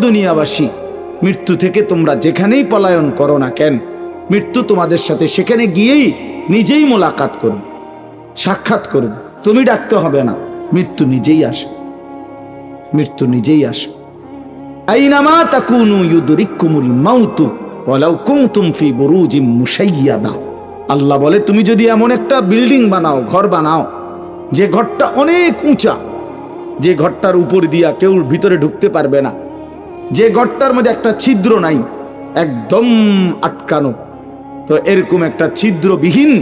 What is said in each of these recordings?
দুনিয়াবাসী, মৃত্যু থেকে তোমরা যেখানেই পলায়ন করো না কেন, মৃত্যু তোমাদের সাথে সেখানে গিয়েই নিজেই মোলাকাত করবে, সাক্ষাৎ করবে। তুমি ডাকতে হবে না, মৃত্যু নিজেই আসে, মৃত্যু নিজেই আসে। আইনামা তাকুনু ইউদরিকুমুল মাউতু ওয়ালাউ কুনতুম ফি বুরুজিম মুশাইয়াদা। আল্লাহ বলে, তুমি যদি এমন একটা বিল্ডিং বানাও, ঘর বানাও, যে ঘরটা অনেক উঁচা, যে ঘরটার উপর দিয়া কেউ ভিতরে ঢুকতে পারবে না, যে ঘরটার মধ্যে একটা ছিদ্র নাই, একদম আটকানো, তো এরকম একটা ছিদ্রবিহীন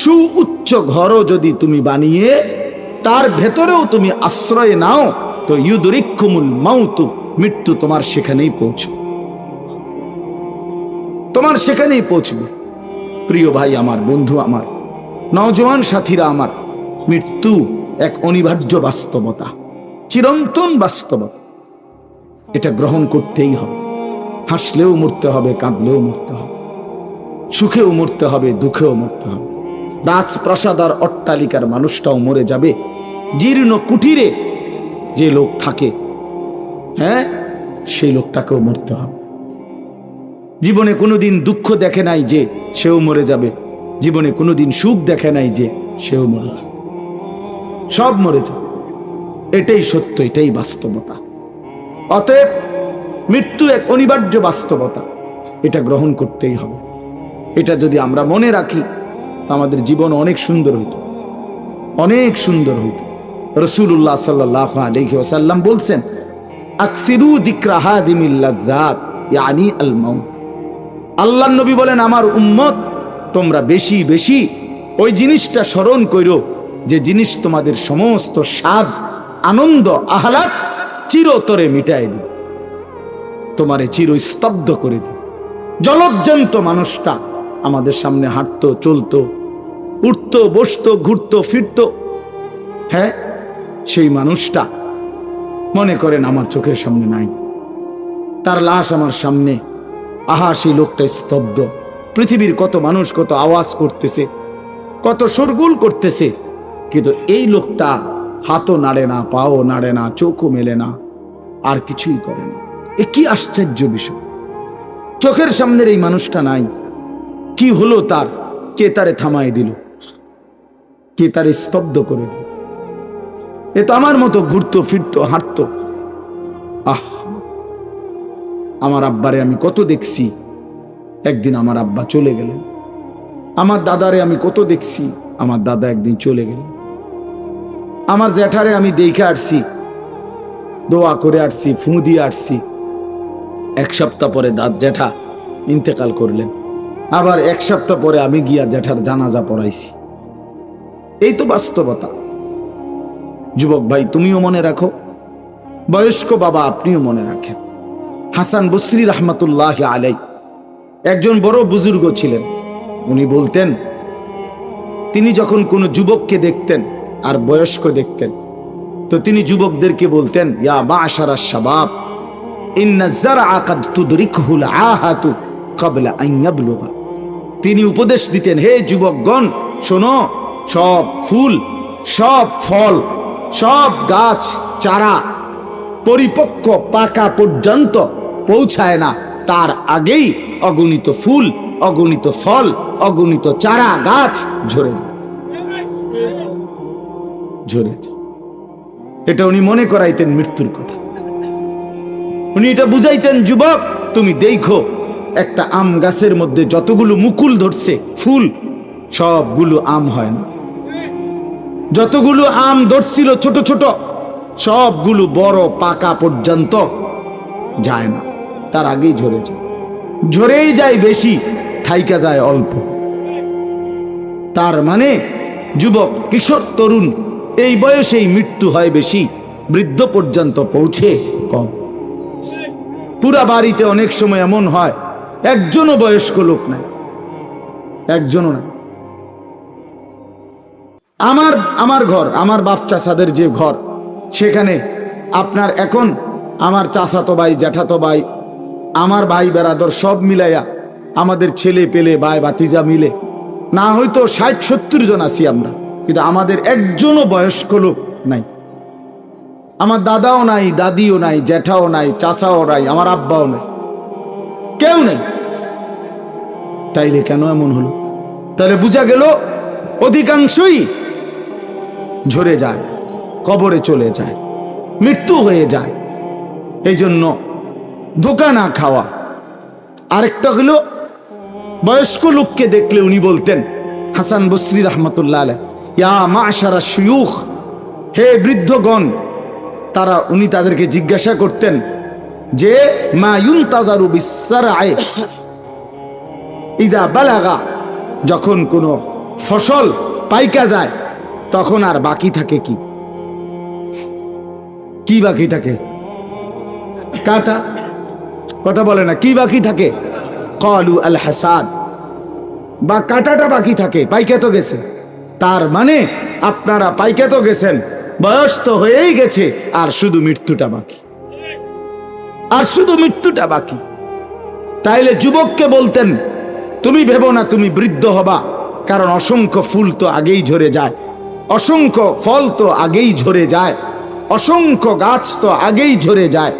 সুউচ্চ ঘরও যদি তুমি বানিয়ে তার ভেতরেও তুমি আশ্রয় নাও, তো ইউদরিকুমুল মাউতু, মৃত্যু তোমার সেখানেই পৌঁছবে, তোমার সেখানেই পৌঁছবে। প্রিয় ভাই আমার, বন্ধু আমার, নওজোয়ান সাথীরা আমার, মৃত্যু এক অনিবার্য বাস্তবতা, চিরন্তন বাস্তবতা। এটা গ্রহণ করতেই হবে। হাসলেও মরতে হবে, কাঁদলেও মরতে হবে, সুখেও মরতে হবে, দুঃখেও মরতে হবে। রাজপ্রাসাদ আর অট্টালিকার মানুষটাও মরে যাবে, জীর্ণ কুটিরে যে লোক থাকে, হ্যাঁ, সেই লোকটাকেও মরতে হবে। জীবনে কোনোদিন দুঃখ দেখে নাই যে সেও মরে যাবে, জীবনে কোনোদিন সুখ দেখে নাই যে সেও মরে যাবে, সব মরে যাবে। এটাই সত্য, এটাই বাস্তবতা। অতএব মৃত্যু এক অনিবার্য বাস্তবতা, এটা গ্রহণ করতেই হবে। এটা যদি আমরা মনে রাখি, তা আমাদের জীবন অনেক সুন্দর হইত, অনেক সুন্দর হইত। রাসূলুল্লাহ সাল্লাল্লাহু আলাইহি ওয়াসাল্লাম বলছেন, আকসিরু যিকরা হাদিমিল লাযযাত ইয়ানি আল মাউত। আল্লাহর নবী বলেন, আমার উম্মত, তোমরা বেশি বেশি ওই জিনিসটা স্মরণ করো যে জিনিস তোমাদের সমস্ত স্বাদ, আনন্দ, আহ্লাদ চিরতরে মিটাই দিবে, তোমারে চিরস্তব্ধ করে দিবে। জলজ্জান্ত মানুষটা আমাদের সামনে হাঁটতো, চলতো, উঠতো, বসতো, ঘুরতো, ফিরতো, হ্যাঁ, সেই মানুষটা মনে করেন আমার চোখের সামনে নাই, তার লাশ আমার সামনে, আহা সেই লোকটা স্তব্ধ। পৃথিবীর কত মানুষ কত আওয়াজ করতেছে, কত শোরগোল করতেছে, কিন্তু এই লোকটা হাতও নাড়ে না, পাও নাড়ে না, চোখও মেলে না, আর কিছুই করে না। এ কি আশ্চর্য বিষয়! চোখের সামনের এই মানুষটা নাই, কি হলো তার? কে তারে থামাই দিল? কে তারে স্তব্ধ করে দিল? এ তো আমার মতো ঘুরতো, ফিরতো, হাঁটতো। আহ, আমার আব্বারে আমি কত দেখছি, একদিন আমার আব্বা চলে গেলেন। আমার দাদারে আমি কত দেখছি, আমার দাদা একদিন চলে গেলেন। আমার জ্যাঠারে আমি দেখে আসছি, দোয়া করে আসছি, ফুঁ দিয়ে আসছি। এক সপ্তাহ পরে জ্যাঠা ইন্তেকাল করলেন, আবার এক সপ্তাহ পরে আমি গিয়া জ্যাঠার জানাজা পড়াইছি। এই তো বাস্তবতা। যুবক ভাই, তুমিও মনে রাখো, বয়স্ক বাবা আপনিও মনে রাখেন। হাসান বসরি রহমতুল্লাহ আলাই একজন বড় বুজুর্গ ছিলেন। উনি বলতেন, তিনি যখন কোনো যুবককে দেখতেন আর বয়স্ক দেখতেন, তো তিনি যুবকদেরকে বলতেন, ইয়া মা'শারাশ শাবাব ইন্না যারআ কাদ তুদরিকুহুল আহাতু ক্বাবলা আন ইয়াবলুগা। তিনি উপদেশ দিতেন, হে যুবকগণ শোনো, সব ফুল, সব ফল, সব গাছ চারা পরিপক্ক পাকা পর্যন্ত পৌঁছায় না, তার আগেই অগণিত ফুল, অগণিত ফল, অগণিত চারা গাছ ঝরে যায়, ঝরে যায়। এটা উনি মনে করাইতেন মৃত্যুর কথা। উনি এটা বুঝাইতেন, যুবক তুমি দেখো, একটা আম গাছের মধ্যে যতগুলো মুকুল ধরছে ফুল, সবগুলো আম হয় না। যতগুলো আম ধরছিল ছোট ছোট, সবগুলো বড় পাকা পর্যন্ত যায় না, তার আগেই ঝরে যায়। ঝরেই যায় বেশি, থাইকা যায় অল্প। তার মানে যুবক, কিশোর, তরুণ এই বয়সেই মৃত্যু হয় বেশি, বৃদ্ধ পর্যন্ত পৌঁছে কম। পুরা বাড়িতে অনেক সময় এমন হয় একজনও বয়স্ক লোক নাই, একজনও নাই। আমার ঘর, আমার বাপ চাচাদের যে ঘর, সেখানে আপনার এখন আমার চাচাতো ভাই, জ্যাঠাতো ভাই, আমার ভাই বেরাদর সব মিলাইয়া আমাদের ছেলে পেলে ভাই ভাতিজা মিলে না হয়তো 60-70 জন আছি আমরা, কিন্তু আমাদের একজনও বয়স্ক লোক নাই। আমার দাদাও নাই, দাদিও নাই, জ্যাঠাও নাই, চাচাও নাই, আমার আব্বাও নাই, কেউ নেই। তাইলে কেন এমন হলো? তাহলে বোঝা গেল অধিকাংশই ঝরে যায়, কবরে চলে যায়, মৃত্যু হয়ে যায়। এই জন্য ধোঁকা না খাওয়া। আরেকটা হলো বয়স্ক লোককে দেখলে উনি বলতেন, হাসান বসরি রহমতুল্লাহ আলাইহি, ইয়া মাশারা শুয়ুখ, হে বৃদ্ধগণ। উনি তাদেরকে জিজ্ঞাসা করতেন যে মা ইউনতাজারু বিসসারআ ইযা বালাগা, যখন কোনো ফসল পাইকা যায় তখন আর বাকি থাকে কি? কি বাকি থাকে? কাটা। কথা বলে না, কি বাকি থাকে? ক্বালু আল হাসাদ, বা কাটাটা বাকি থাকে, পাইকা তো গেছে। তার মানে আপনারা পাইকা তো গেছেন, বয়স তো হয়েই গেছে, আর শুধু মৃত্যুটা বাকি, আর শুধু মৃত্যুটা বাকি। তাইলে যুবককে বলতেন, তুমি ভেবো না তুমি বৃদ্ধ হবা, কারণ অসংখ্য ফুল তো আগেই ঝরে যায়, অসংখ্য ফল তো আগেই ঝরে যায়, অসংখ্য গাছ তো আগেই ঝরে যায়।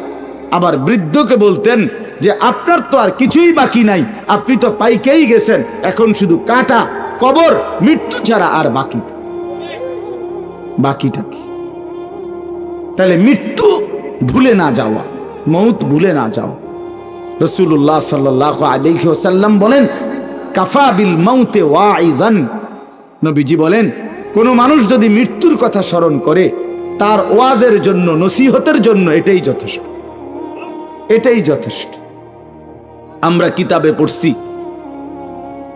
আবার বৃদ্ধকে বলতেন যে আপনার তো আর কিছুই বাকি নাই, আপনি তো পাইকেই গেছেন, এখন শুধু কাটা, কবর, মৃত্যু ছাড়া আর বাকিটা কি? তাহলে মৃত্যু ভুলে না যাওয়া, মউত ভুলে না যাওয়া। রাসূলুল্লাহ সাল্লাল্লাহু আলাইহি ওয়াসাল্লাম বলেন, কাফা বিল মাউতে ওয়াইজান, নবীজি বলেন কোন মানুষ যদি মৃত্যুর কথা স্মরণ করে তার ওয়াজের জন্য, নসিহতের জন্য এটাই যথেষ্ট, এটাই যথেষ্ট। আমরা কিতাবে পড়ছি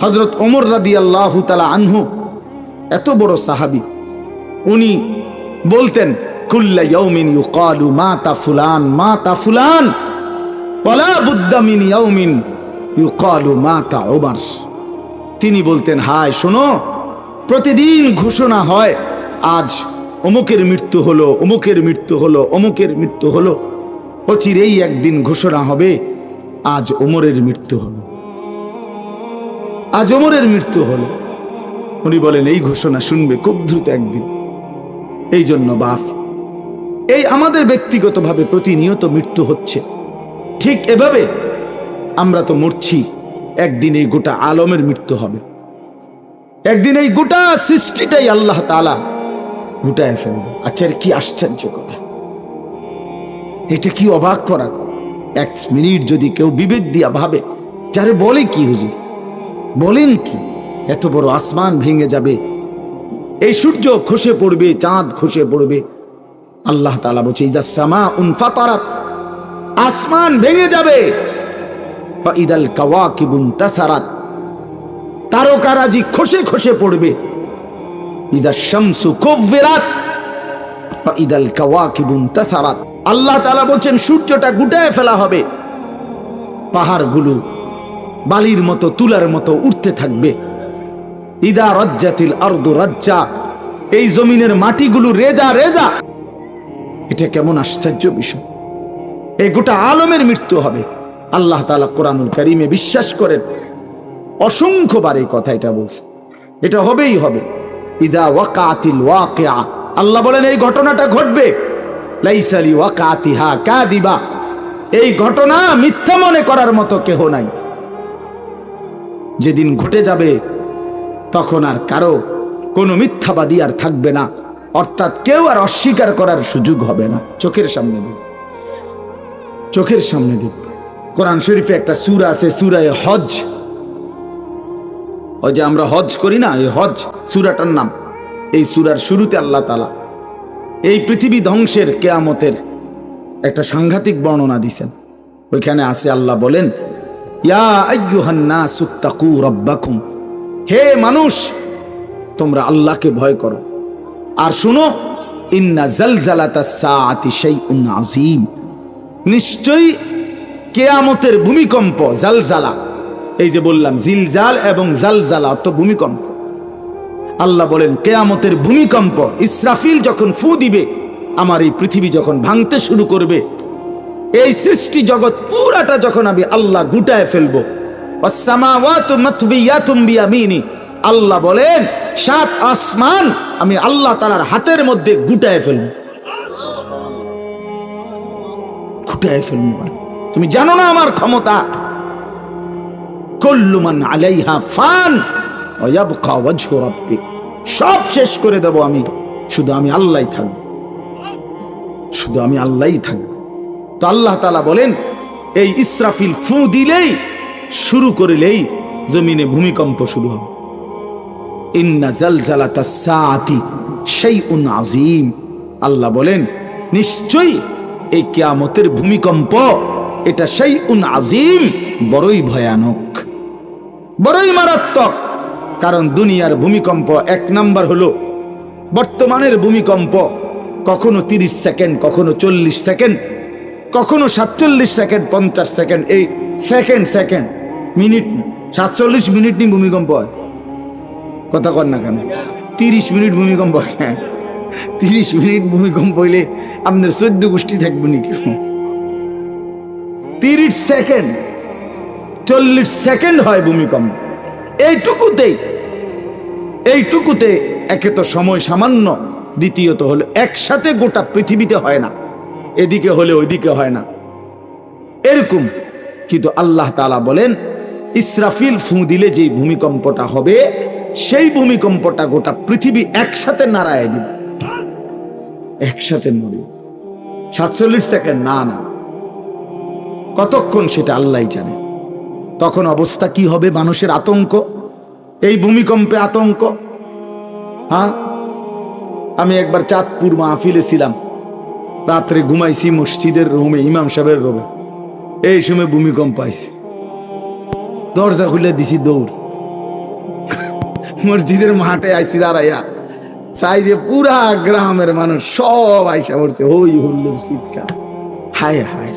হযরত ওমর রাদিয়াল্লাহু তাআলা আনহু, এত বড় সাহাবী, উনি বলতেন কুল্লা ইয়াউমিন ইউকালু মাতা ফুলান মাতা ফুলান ওয়ালা বুদ্দা মিন ইয়াউমিন ইউকালু মাতা ওমর। তিনি বলতেন, হায় শোনো, প্রতিদিন ঘোষণা হয় আজ অমুকের মৃত্যু হলো, অমুকের মৃত্যু হলো, অমুকের মৃত্যু হলো। অচিরেই একদিন ঘোষণা হবে আজ ওমরের মৃত্যু হলো, আজ ওমরের মৃত্যু হলো। উনি বলেন এই ঘোষণা শুনবে খুব দ্রুত একদিন। এই জন্য বাপ, এই আমাদের ব্যক্তিগতভাবে প্রতিনিয়ত মৃত্যু হচ্ছে, ঠিক এভাবে আমরা তো মরছি, একদিন এই গোটা আলমের মৃত্যু হবে, একদিন এই গোটা সৃষ্টিটাই আল্লাহ তাআলা গুটায় ফেলবে। আচ্ছা, কি আশ্চর্য কথা, এটা কি অবাক করা। এক মিনিট যদি কেউ বিবেক দিয়া ভাবে, যারে বলে কি হুজুর, বলেন কি, এত বড় আসমান ভেঙে যাবে, এই সূর্য খসে পড়বে, চাঁদ খসে পড়বে। আল্লাহ তাআলা বলছে ইযা সামাউন ফাতারাত, আসমান ভেঙে যাবে, ওয়া ইদাল কাওয়াকিবুন তাসারাত, তারকারাজি খসে খসে পড়বে, ইযা শামসু কুব্বিরাত ওয়া ইদাল কাওয়াকিবুন তাসারাত। আল্লাহ তাআলা বলছেন সূর্যটা গুটায় ফেলা হবে, পাহাড়গুলো বালির মতো, তুলার মতো উঠতে থাকবে। ইদা রাজ্জাতিল আরদু রাজ্জা, এই জমিনের মাটিগুলো রেজা রেজা। এটা কেমন আশ্চর্য বিষয়, এই গোটা আলমের মৃত্যু হবে। আল্লাহ তাআলা কোরআনুল কারীমে বিশ্বাস করেন, অসংখ্যবার এই কথা এটা বলছে, এটা হবেই হবে। ইদা ওয়াকাতিল ওয়াকিআ, আল্লাহ বলেন এই ঘটনাটা ঘটবে। লাইসা লিওয়াকাতিহা কাযিবা, এই ঘটনা মিথ্যা মনে করার মতো কেহ নাই। যেদিন ঘটে যাবে তখন আর কারো কোনো মিথ্যাবাদী আর থাকবে না, অর্থাৎ কেউ আর অস্বীকার করার সুযোগ হবে না। চোখের সামনে দেখবে, চোখের সামনে দেখবে। কোরআন শরীফে একটা সূরা আছে, সূরা হজ। ওই যে আমরা হজ করি না, এই হজ সূরাটার নাম। এই সূরার শুরুতে আল্লাহ তাআলা এই পৃথিবী ধ্বংসের, কিয়ামতের একটা সাংঘাতিক বর্ণনা দিয়েছেন। ওইখানে আছে, আল্লাহ বলেন ইয়া আইয়ুহান নাসু তাকু রাব্বাকুম, হে মানুষ তোমরা আল্লাহকে ভয় করো। আর শুনো, ইন্না জালজালাতাস সাআতি শাইউন আযীম, নিশ্চয়ই কিয়ামতের ভূমিকম্প, জালজালা, এই যে বললাম জিলজাল এবং জালজালা অর্থ ভূমিকম্প। আল্লাহ বলেন কিয়ামতের ভূমিকম্প, ইসরাফিল যখন ফু দিবে, আমার এই পৃথিবী যখন ভাঙতে শুরু করবে, এই সৃষ্টি জগৎ পুরাটা যখন আমি আল্লাহ গুটায় ফেলবো, ওয়াসসামাওয়াতু মাতবিয়াতুম বিয়ামিনি, আল্লাহ বলেন 7 আসমান আমি আল্লাহ তাআলার হাতের মধ্যে গুটায় ফেলবো। খুঁটায় ফেলবো। তুমি জানো না আমার ক্ষমতা। কুল্লু মান আলাইহা ফান ওয়া ইয়াবকা ওয়াজহু রাব্বিক, সব শেষ করে দেব আমি, শুধু আমি আল্লাহই থাকব, শুধু আমি আল্লাহই থাকব। তো আল্লাহ তাআলা বলেন এই ইসরাফিল ফু দিলেই, শুরু করলেই জমিনে ভূমিকম্প শুরু হবে। ইন্না জালজালাতাস সাআতি শাইউন আযীম, আল্লাহ বলেন নিশ্চয়ই এই কিয়ামতের ভূমিকম্প এটা শাইউন আযীম, বড়ই ভয়ানক, বড়ই মারাত্মক। কারণ দুনিয়ার ভূমিকম্প এক নাম্বার হলো বর্তমানের ভূমিকম্প কখনো 30 সেকেন্ড, কখনো 40 সেকেন্ড, কখনো 47 সেকেন্ড, 50 সেকেন্ড, এই সেকেন্ড মিনিট 47 মিনিট নি ভূমিকম্প হয়। কথা কর না কেন? 30 মিনিট ভূমিকম্প হয়। 30 মিনিট ভূমিকম্প হইলে আপনার 14 গোষ্ঠী থাকবে নি কেউ? 30 সেকেন্ড 40 সেকেন্ড হয় ভূমিকম্প। এইটুকুতে একে তো সময় সামান্য, দ্বিতীয়ত হলো একসাথে গোটা পৃথিবীতে হয় না, এদিকে হলে ওইদিকে হয় না এরকম। কিন্তু আল্লাহ তাআলা বলেন ইসরাফিল ফু দিলে যেই ভূমিকম্পটা হবে, সেই ভূমিকম্পটা গোটা পৃথিবী একসাথে নাড়ায় দিবে, একসাথে মরে। 47 সেকেন্ড না, কতক্ষণ সেটা আল্লাহই জানে। তখন অবস্থা কি হবে? মানুষের আতঙ্ক, এই ভূমিকম্পে আতঙ্ক। হ্যাঁ, আমি একবার চাঁদপুর মাহফিলে ছিলাম, রাত্রে ঘুমাইছি মসজিদের রুমে, ইমাম সাহেবের রুমে। এই সময় ভূমিকম্প আইছে, দরজা খুলে দিছি দৌড়, মসজিদের মাঠে আইছি দাঁড়াইয়া, চাই যে পুরা গ্রামের মানুষ সব আইসা পড়ছে, হই হুল্লোড় চিৎকার, হায় হায়।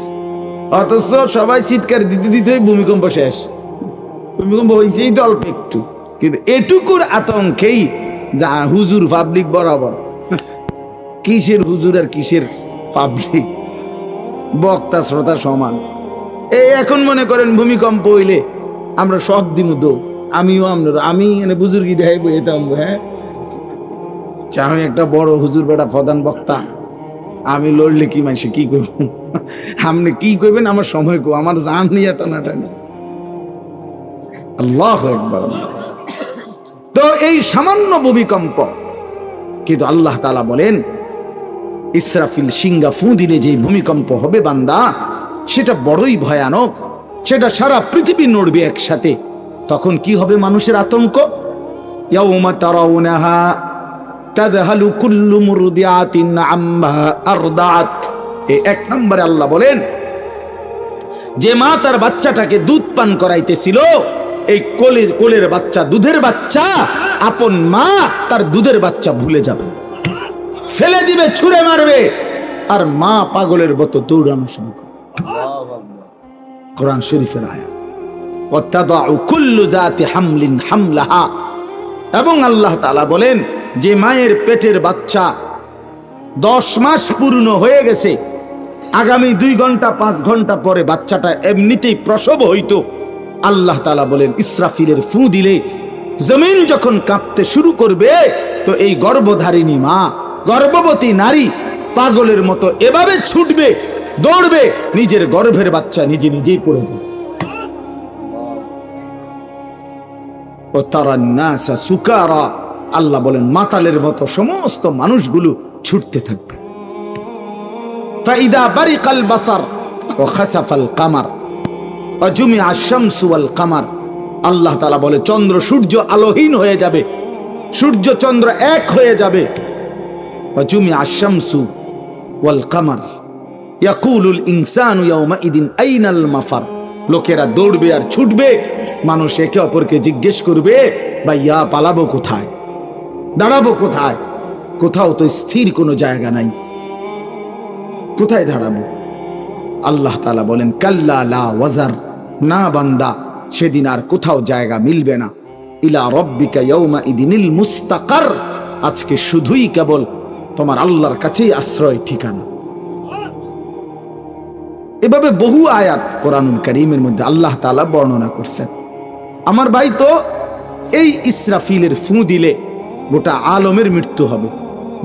অথচ সবাই চিৎকার দিতে দিতে ভূমিকম্প শেষ। ভূমিকম্প হয়েছেই তো অল্প একটু, কিন্তু এটুকুর আতঙ্কেই যা হুজুর পাবলিক বরাবর। কিসের হুজুর আর কিসের পাবলিক, বক্তা শ্রোতা সমান। এই এখন মনে করেন ভূমিকম্প হইলে আমরা সব দিন দো, আমিও আপনার, আমি এনে বুজুর্গি দেখাই বইতাম। হ্যাঁ, আমি একটা বড় হুজুর বেটা প্রধান বক্তা, আমি লড়লে কি মানুষ কি করব? আপনি কি করবেন? আমার সময় কো, আমার জান নিয়ে টানাটানি। আল্লাহু আকবার। তো এই সামান্য ভূমিকম্প, কিন্তু আল্লাহ তাআলা বলেন ইসরাফিল সিংহা ফু দিলে যে ভূমিকম্প হবে বান্দা, সেটা বড়ই ভয়ানক, সেটা সারা পৃথিবী নড়বে একসাথে। তখন কি হবে? মানুষের আতঙ্ক। ইয়াউমা তারাউনাহা তাযহালু কুল্লু মুরদিআতিন আম্মা আরদাত। এই এক নম্বরে আল্লাহ বলেন যে মা তার বাচ্চাটাকে দুধ পান করাইতেছিল, এই কোলের বাচ্চা, দুধের বাচ্চা, আপন মা তার দুধের বাচ্চা ভুলে যাবে, ফেলে দিবে, ছুঁড়ে মারবে, আর মা পাগলের মতো দৌড়ানো শুরু করবে। কোরআন শরীফের আয়াত। ওয়াতাদাউ কুল্লু যাতি হামলিন হামলাহা। এবং আল্লাহ তাআলা বলেন যে মায়ের পেটের বাচ্চা 10 মাস পূর্ণ হয়ে গেছে, আগামী 2 ঘন্টা 5 ঘন্টা পরে বাচ্চাটা এমনিতেই প্রসব হইতো, আল্লাহ তাআলা বলেন ইসরাফিলের ফু দিলে জমিন যখন কাঁপতে শুরু করবে, তো এই গর্ভধারিণী মা, গর্ভবতী নারী পাগলের মতো এভাবে ছুটবে, দৌড়বে, নিজের গর্ভের বাচ্চা নিজেই পড়ে যাবে। ও তারান নাসা সুকারা, আল্লাহ বলেন মাতালের মতো সমস্ত মানুষগুলো ছুটতে থাকবে। ফাইদা বারিকাল বাসার ওয়া খাসাফাল কামার ওয়া জুমিআ আশ-শামসু ওয়াল কামার। আল্লাহ তাআলা বলে চন্দ্র সূর্য আলোহীন হয়ে যাবে, সূর্য চন্দ্র এক হয়ে যাবে। ওয়া জুমিআ আশ-শামসু ওয়াল কামার ইয়াকুলুল ইনসানু ইয়াওমাইদিন আইনাল মাফার। লোকেরা দৌড়বে আর ছুটবে, মানুষ একে অপরকে জিজ্ঞেস করবে ভাইয়া পালাবো কোথায়, দাঁড়াবো কোথায়? কোথাও তো স্থির কোনো জায়গা নাই, কোথায় দাঁড়াবো? আল্লাহ তাআলা বলেন কাল্লা লা ওয়াজার, না বান্দা, সেদিন আর কোথাও জায়গা মিলবে না। ইলা রাব্বিকা ইয়াওমাইদিনিল মুস্তাকার, আজকে শুধুই কেবল তোমার আল্লাহর কাছেই আশ্রয় ঠিকানা। এভাবে বহু আয়াত কোরআনুল কারীমের মধ্যে আল্লাহ তাআলা বর্ণনা করছেন। আমার ভাই, তো এই ইসরাফিলের ফু দিলে গোটা আলমের মৃত্যু হবে,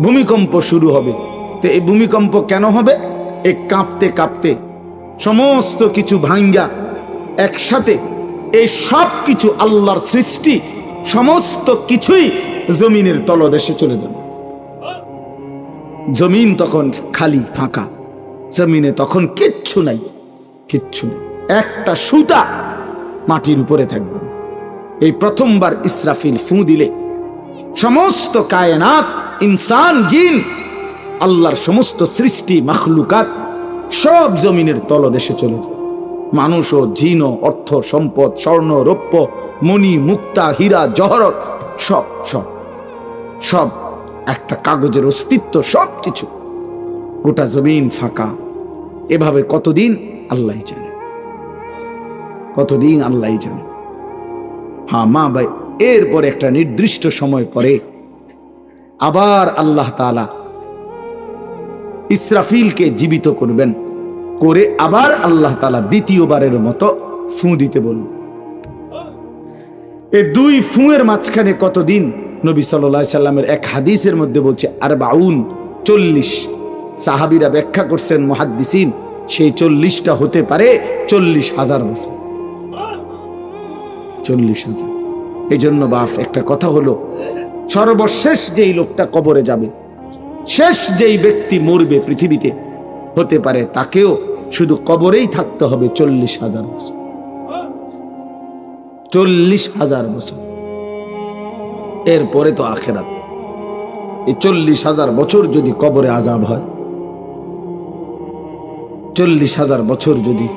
ভূমিকম্প শুরু হবে। তো এই ভূমিকম্প কেন হবে? এই কাঁপতে কাঁপতে সমস্ত কিছু ভাঙ্গা একসাথে এই সব কিছু আল্লাহর সৃষ্টি সমস্ত কিছুই জমিনের তলদেশে চলে যাবে। জমিন তখন খালি ফাঁকা, জমিনে তখন কিচ্ছু নাই, কিচ্ছু নেই, একটা সুতা মাটির উপরে থাকবে। এই প্রথমবার ইসরাফিল ফু দিলে সমস্ত কায়নাত, ইনসান, জিন, আল্লাহর সমস্ত সৃষ্টি মাখলুকাত সব জমিনের তলদেশে চলে যায়। মানুষ ও জিন ও অর্থ সম্পদ, স্বর্ণ রৌপ্য মণি মুক্তা হীরা জহরত সব সব সব একটা কাগজের অস্তিত্ব, সব কিছু, গোটা জমিন ফাঁকা। এভাবে কতদিন আল্লাহ জানে, কতদিন আল্লাহ জানে। হ্যাঁ মা ভাই, এরপরে একটা নির্দিষ্ট সময় পরে আবার আল্লাহ তাআলা ইসরাফিলকে জীবিত করবেন, করে আবার আল্লাহ তাআলা দ্বিতীয়বারের মতো ফু দিতে বলবেন। এই দুই ফুঁয়ের মাঝখানে কতদিন? নবী সাল্লাল্লাহু আলাইহি সাল্লামের এক হাদিসের মধ্যে বলছে 40। সাহাবীরা ব্যাখ্যা করছেন, মুহাদ্দিসিন, সেই 40টা হতে পারে 40,000 বছর। 40,000। এই জন্য বাপ একটা কথা হলো, সর্বশেষ যেই লোকটা কবরে যাবে, শেষ যেই ব্যক্তি মরবে পৃথিবীতে, হতে পারে তাকেও শুধু কবরেই থাকতে হবে 40,000 বছর। 40,000 বছর, এরপরে তো আখিরাত। এই 40,000 বছর যদি কবরে আযাব হয়, 40,000 বছর যদি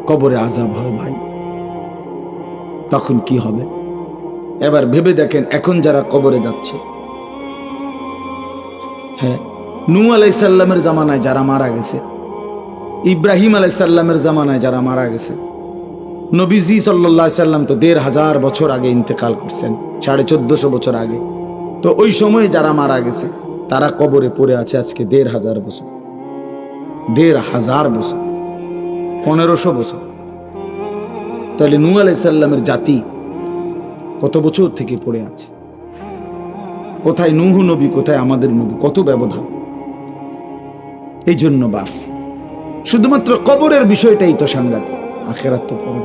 কবরে আযাব হয় ভাই, তখন কি হবে? এবার ভেবে দেখেন, এখন যারা কবরে যাচ্ছে, হ্যাঁ, নূহ আলাইহিস সালামের জামানায় যারা মারা গেছে, ইব্রাহিম আলাইহিস সালামের জামানায় যারা মারা গেছে, নবীজি সাল্লাল্লাহু আলাইহি সাল্লাম তো 1,500 বছর আগে ইন্তেকাল করছেন, 1450 বছর আগে। তো ওই সময়ে যারা মারা গেছে তারা কবরে পড়ে আছে আজকে 1,500 বছর, 1,500 বছর, 1500 বছর। তাহলে নূহ আলাইহিস সালামের জাতি কত বছর থেকে পড়ে আছে? কোথায় নূহ নবী, কোথায় আমাদের নবী? কত ব্যবধান! এই জন্য বাপ, শুধুমাত্র কবরের বিষয়টাই তো সাংঘাতিক, আখিরাত তো পরে।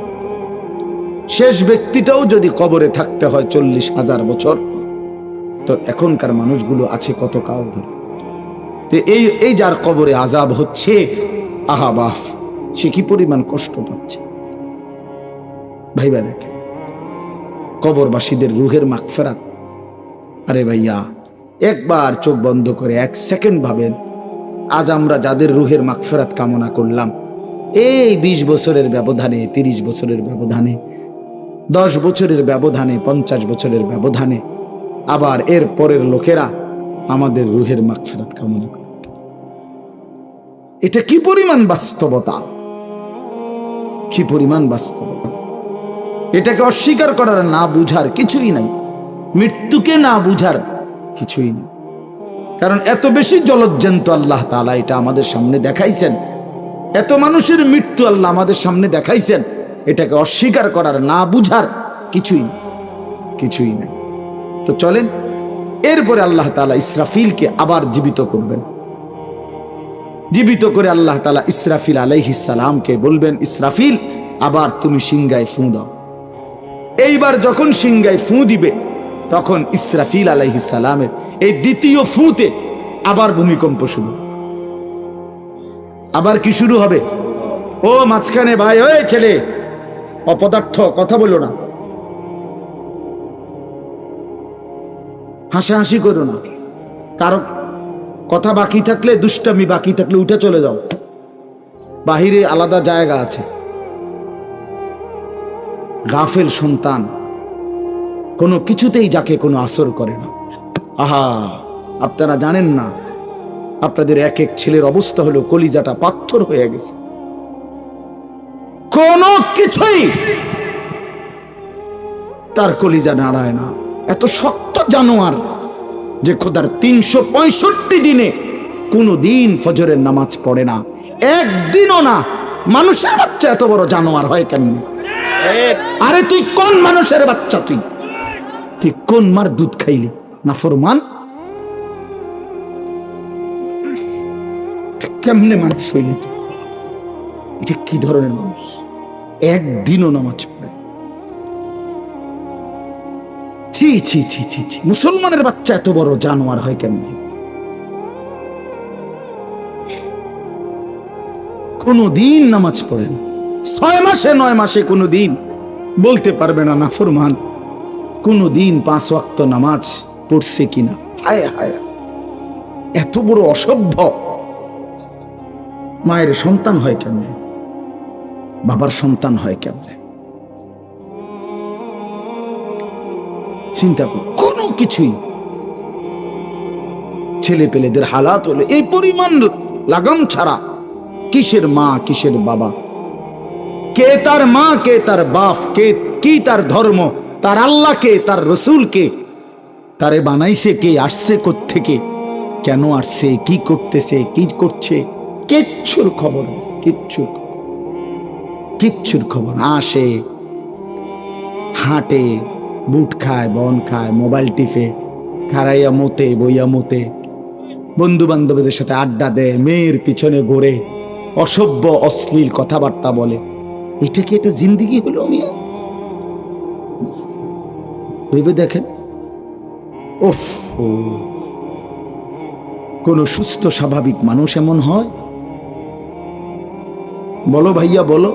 শেষ ব্যক্তিটাও যদি কবরে থাকতে হয় 40,000 বছর, তো এখনকার মানুষগুলো আছে কত কাল ধরে। এই যার কবরে আযাব হচ্ছে, আহা বাপ, সে কি পরিমাণ কষ্ট পাচ্ছে ভাইবা দেখে। কবরবাসীদের রুহের মাগফিরাত, আরে ভাইয়া একবার চোখ বন্ধ করে 1 সেকেন্ড ভাবেন, আজ আমরা যাদের রুহের মাগফিরাত কামনা করলাম, এই 20 বছরের ব্যবধানে, 30 বছরের ব্যবধানে, 10 বছরের ব্যবধানে, 50 বছরের ব্যবধানে আবার এর পরের লোকেরা আমাদের রুহের মাগফিরাত কামনা করে। এটা কি পরিমাণ বাস্তবতা, কি পরিমাণ বাস্তবতা! এটাকে অস্বীকার করার, না বুঝার কিছুই নাই, মৃত্যুকে না বুঝার কিছুই নেই। কারণ এত বেশি জলজ্জান্ত আল্লাহ তাআলা এটা আমাদের সামনে দেখাইছেন, এত মানুষের মৃত্যু আল্লাহ আমাদের সামনে দেখাইছেন, এটাকে অস্বীকার করার, না বুঝার কিছুই কিছুই নেই। তো চলেন, এরপরে আল্লাহ তাআলা ইসরাফিলকে আবার জীবিত করবেন। জীবিত করে আল্লাহ তাআলা ইসরাফিল আলাইহিস সালামকে বলবেন, ইসরাফিল আবার তুমি সিংহায় ফু দাও। এইবার যখন সিংহায় ফু দিবে, তখন ইসরাফিল আলাইহিস সালামের এই দ্বিতীয় ফুতে আবার ভূমিকম্প শুরু। আবার কি শুরু হবে? ও মাঝখানে ভাই, ওই ছেলে অপদার্থ, কথা বলো না, হাসাহাসি করো না, কারো কথা বাকি থাকলে, দুষ্টামি বাকি থাকলে উঠে চলে যাও, বাহিরে আলাদা জায়গা আছে। গাফেল সন্তান কোনো কিছুতেই যাকে কোনো আসর করে না। আহা, আপনারা জানেন না, আপনাদের এক এক ছেলের অবস্থা হলো কলিজাটা পাথর হয়ে গেছে, কোনো কিছুই তার কলিজা নাড়ায় না। এত শক্ত জানোয়ার যে খোদার 365 দিনে কোনো দিন ফজরের নামাজ পড়ে না, একদিনও না। মানুষের বাচ্চা এত বড় জানোয়ার হয় কেমনে? আরে তুই কোন মানুষের বাচ্চা? তুই কোন মার দুধ খাইলি? নাফরমান, কেমনে মানুষ হইলি? এটা কি ধরনের মানুষ? একদিনও নামাজ পড়ে। ছি ছি ছি ছি ছি, মুসলমানের বাচ্চা এত বড় জানোয়ার হয় কেমনে? কোনদিন নামাজ পড়েন 6 মাসে 9 মাসে কোনদিন বলতে পারবে না নাফরমান কোনদিন 5 ওয়াক্ত নামাজ পড়ছে কিনা। হায় হায়, এত বড় অসভ্য। মায়ের সন্তান হয় কেমনে? বাবার সন্তান হয় কেমনে? চিন্তা কর, কোনো কিছুই ছেলে পেলেদের হালাত হলো এই পরিমাণ লাগাম ছাড়া। কিসের মা কিসের বাবা, কে তার মা কে তার বাপ, কে কি তার ধর্ম, তার আল্লাহ কে, তার রসুল কে, তারে বানাইছে কে, আসছে কোত্থেকে, কেন আসছে, কি করতেছে, কি করছে, কিচ্ছুর খবর, কিচ্ছুর খবর। আসে হাঁটে, বুট খায়, বন খায়, মোবাইল টিপে, খারাইয়া মতে বইয়া মতে, বন্ধু বান্ধবীদের সাথে আড্ডা দেয়, মেয়ের পিছনে ঘোরে, অসভ্য অশ্লীল কথাবার্তা বলে। এটা কি একটা জিন্দিগি হলো? মিয়া ভেবে দেখেন। ওফ, কোন সুস্থ স্বাভাবিক মানুষ এমন হয়? বলো ভাইয়া বলো।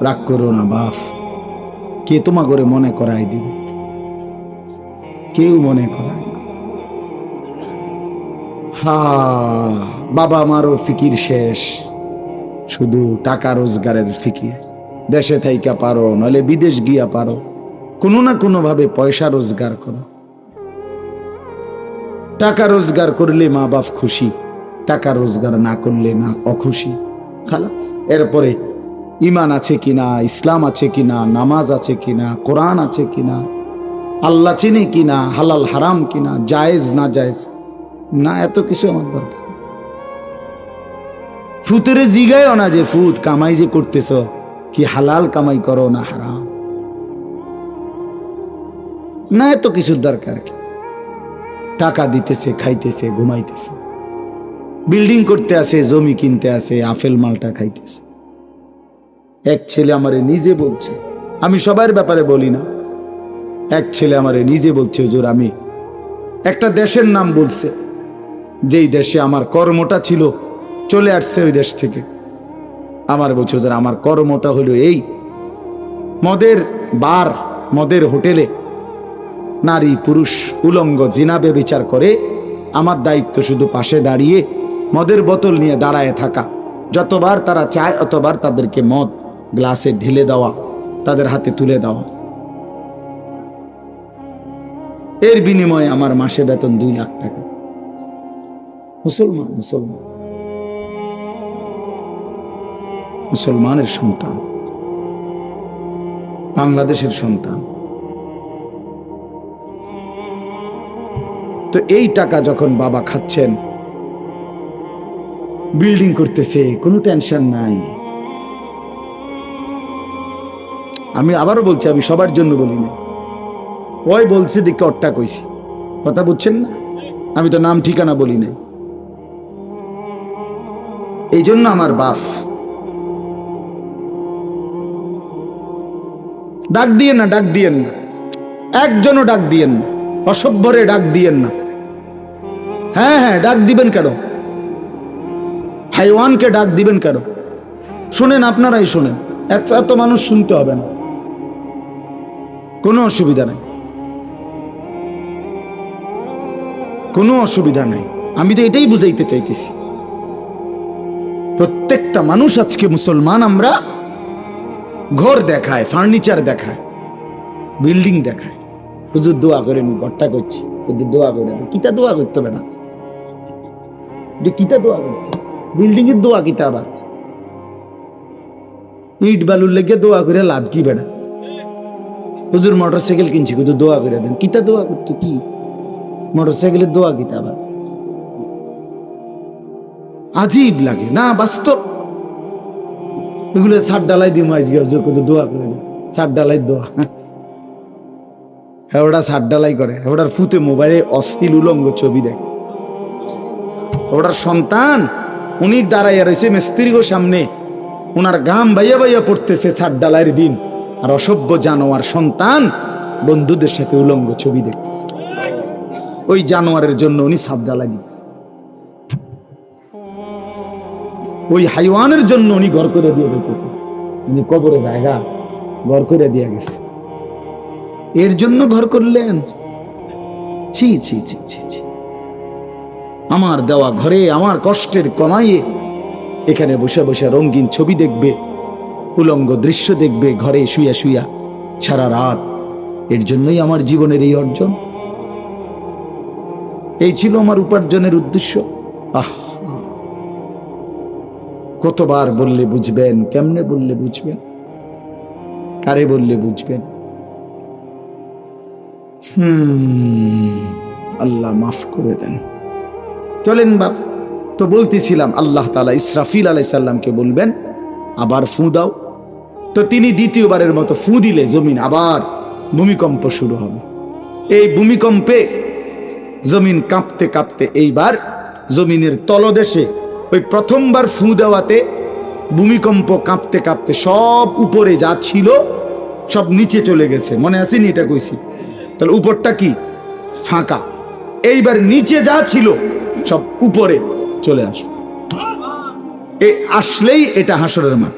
রাগ করো না বাপ, কে তোমা করে মনে করাই দিবে? কেউ মনে করায় না। হা, বাবা আমারও ফিকির শেষ, শুধু টাকা রোজগারের ফিকির। দেশে থাইকা পারো, নইলে বিদেশ গিয়া পারো, কোনো না কোনো ভাবে পয়সা রোজগার করো। টাকা রোজগার করলে মা বাপ খুশি, টাকা রোজগার না করলে না অখুশি। খালাস। এরপরে ইমান আছে কিনা, ইসলাম আছে কিনা, নামাজ আছে কিনা, কোরআন আছে কিনা, আল্লাহ চিনে কিনা, হালাল হারাম কিনা, জায়েজ না জায়েজ না, এত কিছু আমার দরকার। ফুতেরে জিগায়ও না যে ফুত কামাই যে করতেছ কি হালাল কামাই করো না হারাম, না এত কিছুর দরকার কি? টাকা দিতেছে, খাইতেছে, ঘুমাইতেছে, বিল্ডিং করতে আসে, জমি কিনতে আসে, আপেল মালটা খাইতেছে। এক ছেলে আমারে নিজে বলছে, আমি সবার ব্যাপারে বলি না, এক ছেলে আমারে নিজে বলছে, হুজুর আমি একটা দেশের নাম বলছে, যেই দেশে আমার কর্মটা ছিল, চলে আসছে ওই দেশ থেকে। আমার বলছে, হুজুর আমার কর্মটা হলো এই, মদের বার, মদের হোটেলে নারী পুরুষ উলঙ্গ জিনাবে বিচার করে, আমার দায়িত্ব শুধু পাশে দাঁড়িয়ে মদের বোতল নিয়ে দাঁড়ায় থাকা, যতবার তারা চায় অতবার তাদেরকে মদ গ্লাসে ঢেলে দেওয়া, তাদের হাতে তুলে দেওয়া। এর বিনিময়ে আমার মাসে বেতন 2 লাখ টাকা। মুসলমান, মুসলমান, মুসলমানের সন্তান, বাংলাদেশের সন্তান। তো এই টাকা যখন বাবা খাচ্ছেন, বিল্ডিং করতেছে, কোনো টেনশন নাই। আমি আবারও বলছি, আমি সবার জন্য বলি না, ওই বলছে দিকে অট্টা কইছি, কথা বুঝছেন না? আমি তো নাম ঠিকানা বলি নাই। এই জন্য আমার বাপ ডাক দিয়েন না, ডাক দিয়েন না, একজনও ডাক দিয়েন না, অসভ্যরে ডাক দিয়েন না। হ্যাঁ হ্যাঁ, ডাক দিবেন কেন? হাইওয়ানকে ডাক দিবেন কেন? শুনেন, আপনারাই শুনেন, এত মানুষ শুনতে হবে না, কোনো অসুবিধা নাই, কোনো অসুবিধা নাই। আমি তো এটাই বুঝাইতে চাইতেছি, প্রত্যেকটা মানুষ আজকে মুসলমান। আমরা ঘর দেখায়, ফার্নিচার দেখায়, বিল্ডিং দেখায়, হুজুর দোয়া করেন, ঘরটা করছি, হুজুর দোয়া করেন। কিতা দোয়া করতে হবে না? কিতা দোয়া করতে? বিল্ডিং এর দোয়া কিতা? আবার ইট বালুর লেগে দোয়া করে লাভ কি বেড়া? হুজুর মোটরসাইকেল কিনছি, হুজুর দোয়া করে দেন। কিতা দোয়া করতে? কি মোটরসাইকেলের দোয়া কিতা? আবার আজীব লাগে না? বাস্তব এগুলো ছাদ ডালাই দিই আজকে, হুজুর কত দোয়া করে দেন, ছাদ ডালাই দোয়া। হ্যাঁ, ওটা ছাদ ডালাই করে, ওটার ফুতে মোবাইলে অশ্লীল উলঙ্গ ছবি দেখে। ওটার সন্তান উনি দাঁড়াইয়া রয়েছে মিস্ত্রির সামনে, ওনার গাম বাইয়া বাইয়া পড়তেছে ছাদ ডালাইয়ের দিন, আর অসভ্য জানোয়ার সন্তান বন্ধুদের সাথে উলঙ্গ ছবি দেখতেছে। ওই জানোয়ারের জন্য উনি ছাদ জ্বালাই দিতেছে, ওই হাইওয়ানের জন্য উনি ঘর করে দিয়ে দিতেছে। উনি কবরে জায়গা ঘর করে দিয়ে গেছে, এর জন্য ঘর করলেন? ছি ছি ছি ছি ছি। আমার দেওয়া ঘরে আমার কষ্টের কমাইয়ে এখানে বসে বসে রঙিন ছবি দেখবে, উলঙ্গ দৃশ্য দেখবে ঘরে শুয়া শুয়া সারা রাত। এর জন্যই আমার জীবনের এই অর্জন, এই ছিল আমার উপার্জনের উদ্দেশ্য। আহ, কতবার বললে বুঝবেন? কেমনে বললে বুঝবেন? কারে বললে বুঝবেন? আল্লাহ মাফ করে দেন। চলেন বাপ, তো বলতেছিলাম আল্লাহ তাআলা ইসরাফিল আলাইহিস সালামকে বলবেন আবার ফু দাও। তো তিনি দ্বিতীয়বারের মতো ফু দিলে জমিন আবার ভূমিকম্প শুরু হবে। এই ভূমিকম্পে জমিন কাঁপতে কাঁপতে এইবার জমিনের তলদেশে ওই প্রথমবার ফু দেওয়াতে ভূমিকম্প কাঁপতে কাঁপতে সব উপরে যা ছিল সব নিচে চলে গেছে। মনে আসেনি? এটা কইছি। তাহলে উপরটা কি? ফাঁকা। এইবার নিচে যা ছিল সব উপরে চলে আসবে। এই আসলেই এটা হাসরের মাঠ।